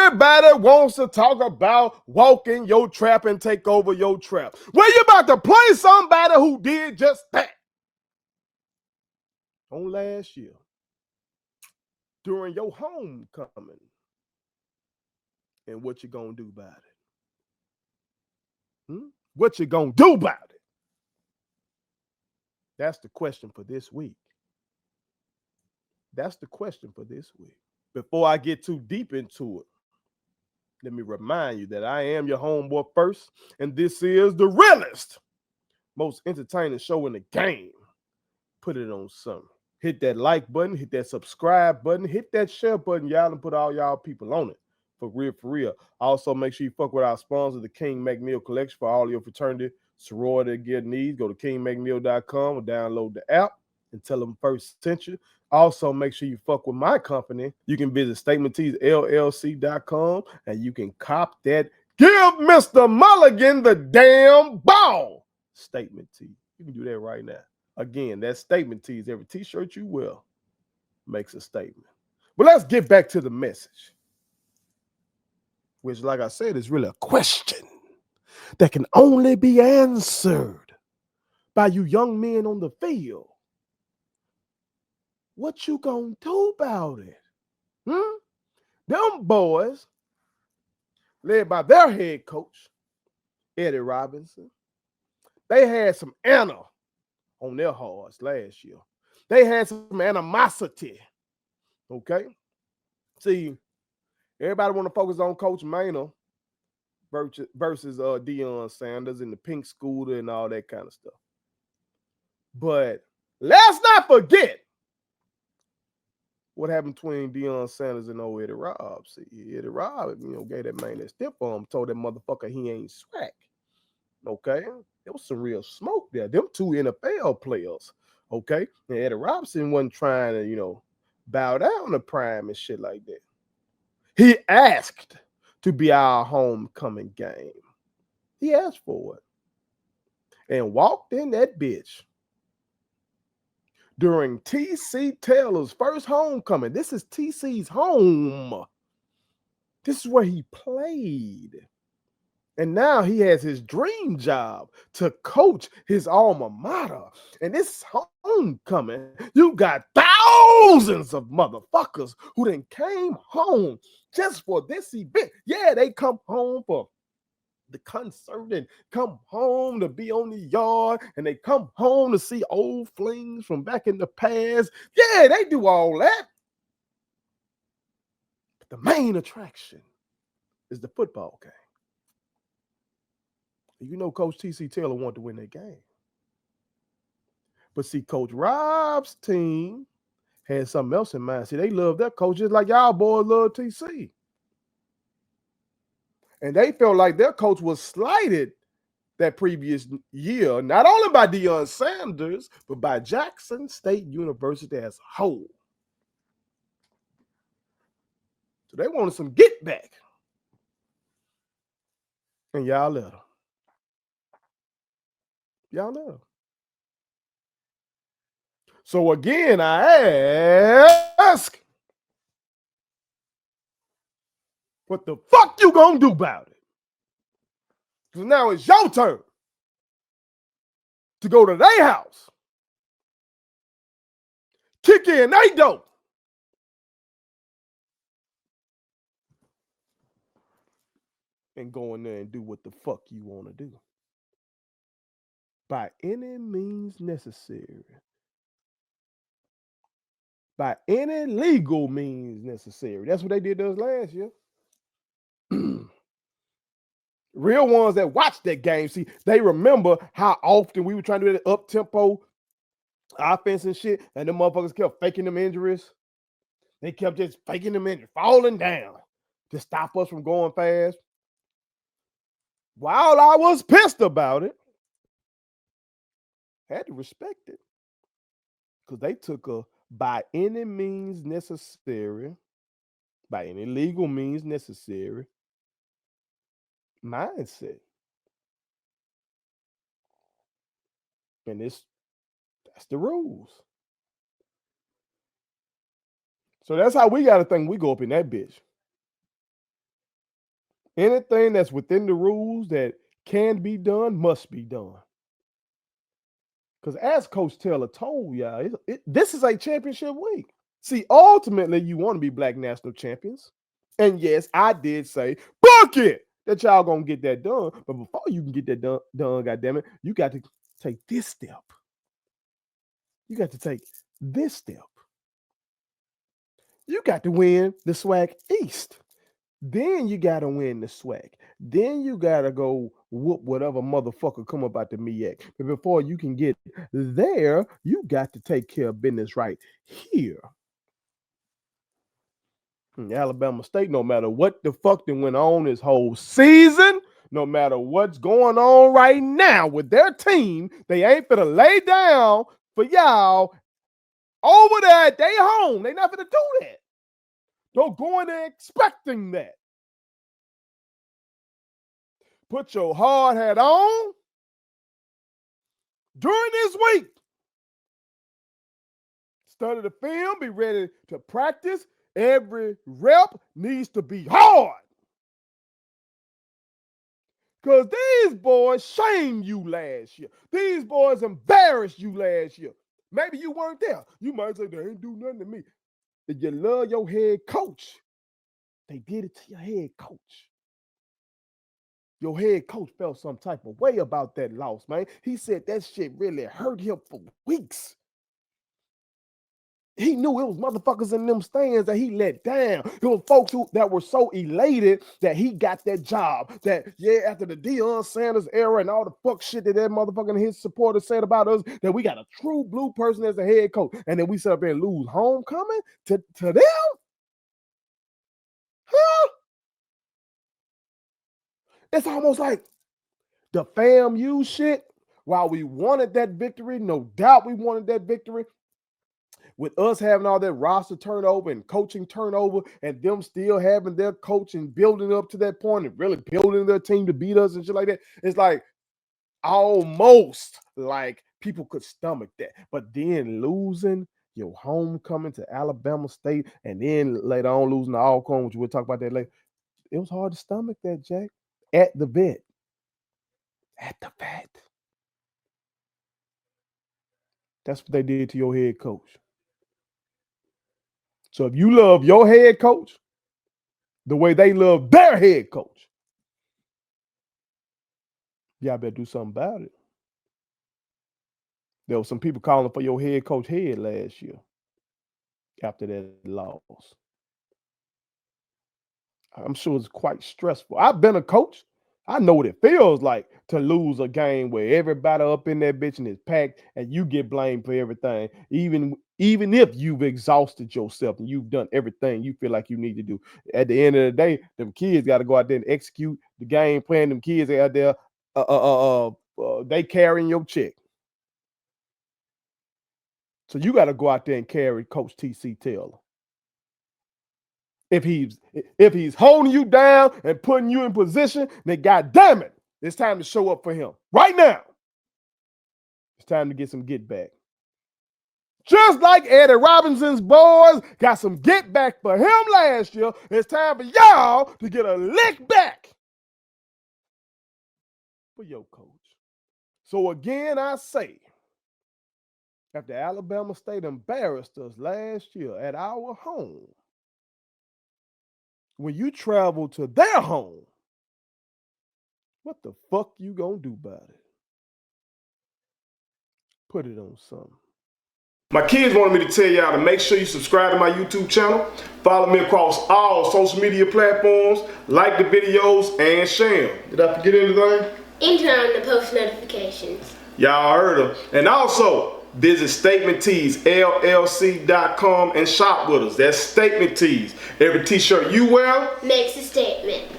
Everybody wants to talk about walk in your trap and take over your trap. Well, you about to play somebody who did just that on last year during your homecoming. And what you gonna do about it? What you gonna do about it? That's the question for this week. That's the question for this week. Before I get too deep into it, let me remind you that I am your homeboy first, and this is the realest, most entertaining show in the game. Put it on something. Hit that like button, hit that subscribe button, hit that share button, y'all, and put all y'all people on it. For real, for real. Also, make sure you fuck with our sponsor, the King McNeil Collection, for all your fraternity, sorority gear needs. Go to kingmcneil.com or download the app and tell them first sent you. Also, make sure you fuck with my company. You can visit statementteesllc.com and you can cop that Give Mr. Mulligan the damn ball statement tee. You can do that right now. Again, that statement tees. Every t-shirt you wear makes a statement. But let's get back to the message, which, like I said, is really a question that can only be answered by you young men on the field. What you gonna do about it? Them boys, led by their head coach, Eddie Robinson, they had some Anna on their hearts last year. They had some animosity, okay? See, everybody want to focus on Coach Maynard versus Deion Sanders and the pink scooter and all that kind of stuff. But let's not forget what happened between Deion Sanders and old Eddie Robb. See, Eddie Robb, gave that man that stiff arm, told that motherfucker he ain't SWAC. Okay? There was some real smoke there. Them two NFL players, okay? And Eddie Robinson wasn't trying to, bow down to Prime and shit like that. He asked to be our homecoming game. He asked for it. And walked in that bitch during T.C. Taylor's first homecoming. This is T.C.'s home. This is where he played. And now he has his dream job to coach his alma mater. And this homecoming, you got thousands of motherfuckers who then came home just for this event. Yeah, they come home for the concert and come home to be on the yard, and they come home to see old flings from back in the past. Yeah, they do all that. But the main attraction is the football game. Coach T.C. Taylor wanted to win that game. But see, Coach Rob's team had something else in mind. See, they love their coach just like y'all boys love T.C. And they felt like their coach was slighted that previous year, not only by Deion Sanders, but by Jackson State University as a whole. So they wanted some get back. And y'all let them. Y'all let them. So again, I ask, what the fuck you gonna do about it? Because now it's your turn to go to their house, kick in they door, and go in there and do what the fuck you want to do. By any means necessary. By any legal means necessary. That's what they did to us last year. Real ones that watched that game, see, they remember how often we were trying to do that up-tempo offense and shit, and the motherfuckers kept faking them injuries. They kept just faking them injuries, falling down to stop us from going fast. While I was pissed about it, had to respect it. Because they took a by any means necessary, by any legal means necessary mindset. And that's the rules. So that's how we got to think we go up in that bitch. Anything that's within the rules that can be done must be done. Because as Coach Taylor told y'all, this is a championship week. See, ultimately, you want to be Black national champions. And yes, I did say, book it, that y'all going to get that done. But before you can get that done, goddammit, you got to take this step. You got to take this step. You got to win the SWAC East. Then you got to win the SWAC. Then you got to go whoop whatever motherfucker come up out the MEAC. But before you can get there, you got to take care of business right here. Alabama State, no matter what the fuck that went on this whole season, no matter what's going on right now with their team, they ain't finna lay down for y'all over there at their home. They not finna do that. Don't go in there expecting that. Put your hard hat on during this week. Study the film, be ready to practice. Every rep needs to be hard. Because these boys shamed you last year. These boys embarrassed you last year. Maybe you weren't there. You might say, they ain't do nothing to me. If you love your head coach, they did it to your head coach. Your head coach felt some type of way about that loss, man. He said that shit really hurt him for weeks. He knew it was motherfuckers in them stands that he let down. It was folks that were so elated that he got that job. That, yeah, after the Deion Sanders era and all the fuck shit that motherfucker and his supporters said about us, that we got a true blue person as a head coach. And then we sit up there and lose homecoming to them? Huh? It's almost like the FAMU shit. While we wanted that victory, no doubt we wanted that victory, with us having all that roster turnover and coaching turnover and them still having their coach and building up to that point and really building their team to beat us and shit like that, it's like almost like people could stomach that. But then losing your homecoming to Alabama State and then later on losing to Alcorn, which we'll talk about that later, it was hard to stomach that, Jack. At the vet. At the vet. That's what they did to your head coach. So if you love your head coach the way they love their head coach, y'all better do something about it. There were some people calling for your head coach head last year after that loss. I'm sure it's quite stressful. I've been a coach. I know what it feels like to lose a game where everybody up in that bitch and it's packed and you get blamed for everything, even if you've exhausted yourself and you've done everything you feel like you need to do. At the end of the day, them kids got to go out there and execute the game plan. Them kids out there, they carrying your check. So you got to go out there and carry Coach T.C. Taylor. If he's holding you down and putting you in position, then goddamn it, it's time to show up for him right now. It's time to get some get back. Just like Eddie Robinson's boys got some get back for him last year, it's time for y'all to get a lick back for your coach. So again, I say, after Alabama State embarrassed us last year at our home, when you travel to their home, what the fuck you gonna do about it? Put it on something. My kids wanted me to tell y'all to make sure you subscribe to my YouTube channel, follow me across all social media platforms, like the videos, and share them. Did I forget anything? And turn on the post notifications. Y'all heard them. And also, visit StatementTeesLLC.com and shop with us. That's Statement Tees. Every t-shirt you wear makes a statement.